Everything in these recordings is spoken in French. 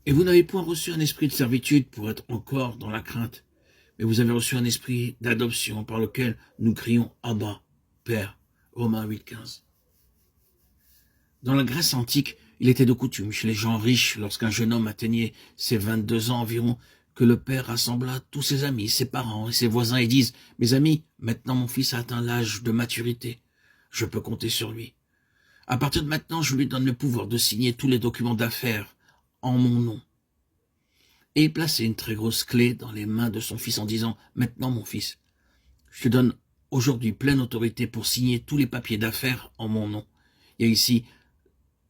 Et vous n'avez point reçu un esprit de servitude pour être encore dans la crainte, mais vous avez reçu un esprit d'adoption par lequel nous crions « Abba, Père ». Romains 8,15. Dans la Grèce antique, il était de coutume chez les gens riches, lorsqu'un jeune homme atteignait ses 22 ans environ, que le père rassembla tous ses amis, ses parents et ses voisins et dise « Mes amis, maintenant mon fils a atteint l'âge de maturité. Je peux compter sur lui. À partir de maintenant, je lui donne le pouvoir de signer tous les documents d'affaires en mon nom. » Et il plaçait une très grosse clé dans les mains de son fils en disant « Maintenant, mon fils, je te donne aujourd'hui pleine autorité pour signer tous les papiers d'affaires en mon nom. » Il y a ici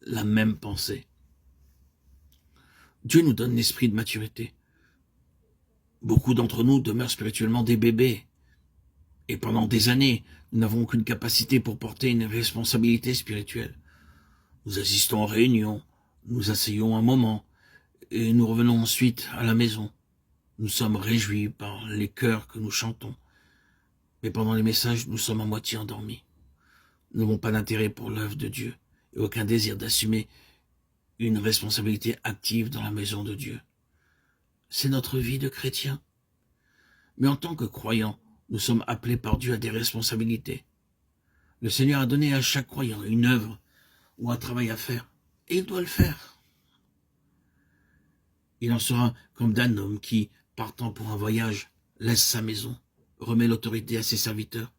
la même pensée. Dieu nous donne l'esprit de maturité. Beaucoup d'entre nous demeurent spirituellement des bébés. Et pendant des années, nous n'avons aucune capacité pour porter une responsabilité spirituelle. Nous assistons aux réunions, nous asseyons un moment, et nous revenons ensuite à la maison. Nous sommes réjouis par les chœurs que nous chantons. Mais pendant les messages, nous sommes à moitié endormis. Nous n'avons pas d'intérêt pour l'œuvre de Dieu et aucun désir d'assumer une responsabilité active dans la maison de Dieu. C'est notre vie de chrétien. Mais en tant que croyants, nous sommes appelés par Dieu à des responsabilités. Le Seigneur a donné à chaque croyant une œuvre ou un travail à faire, et il doit le faire. Il en sera comme d'un homme qui, partant pour un voyage, laisse sa maison, remet l'autorité à ses serviteurs,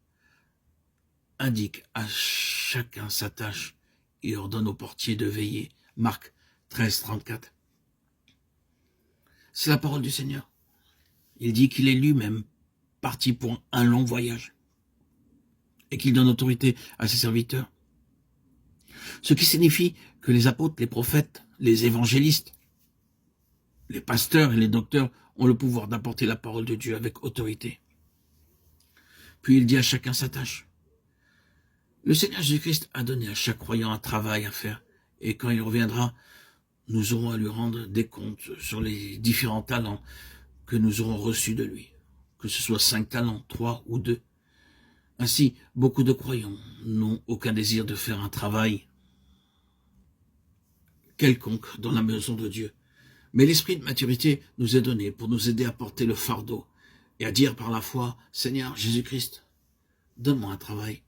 indique à chacun sa tâche et ordonne au portier de veiller. Marc 13, 34. C'est la parole du Seigneur. Il dit qu'il est lui-même parti pour un long voyage et qu'il donne autorité à ses serviteurs. Ce qui signifie que les apôtres, les prophètes, les évangélistes, les pasteurs et les docteurs ont le pouvoir d'apporter la parole de Dieu avec autorité. Puis il dit à chacun sa tâche. Le Seigneur Jésus-Christ a donné à chaque croyant un travail à faire, et quand il reviendra, nous aurons à lui rendre des comptes sur les différents talents que nous aurons reçus de lui, que ce soit 5 talents, 3 ou 2. Ainsi, beaucoup de croyants n'ont aucun désir de faire un travail quelconque dans la maison de Dieu. Mais l'esprit de maturité nous est donné pour nous aider à porter le fardeau et à dire par la foi, Seigneur Jésus-Christ, donne-moi un travail,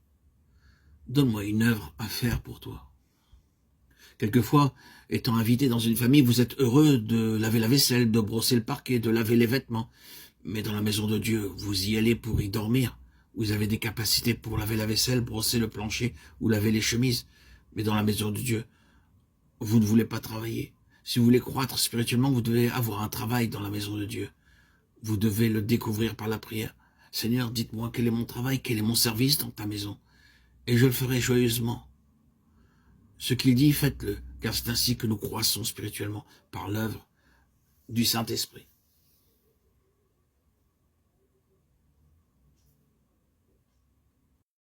donne-moi une œuvre à faire pour toi. Quelquefois, étant invité dans une famille, vous êtes heureux de laver la vaisselle, de brosser le parquet, de laver les vêtements. Mais dans la maison de Dieu, vous y allez pour y dormir. Vous avez des capacités pour laver la vaisselle, brosser le plancher ou laver les chemises. Mais dans la maison de Dieu, vous ne voulez pas travailler. Si vous voulez croître spirituellement, vous devez avoir un travail dans la maison de Dieu. Vous devez le découvrir par la prière. Seigneur, dites-moi quel est mon travail, quel est mon service dans ta maison. Et je le ferai joyeusement. Ce qu'il dit, faites-le, car c'est ainsi que nous croissons spirituellement par l'œuvre du Saint-Esprit.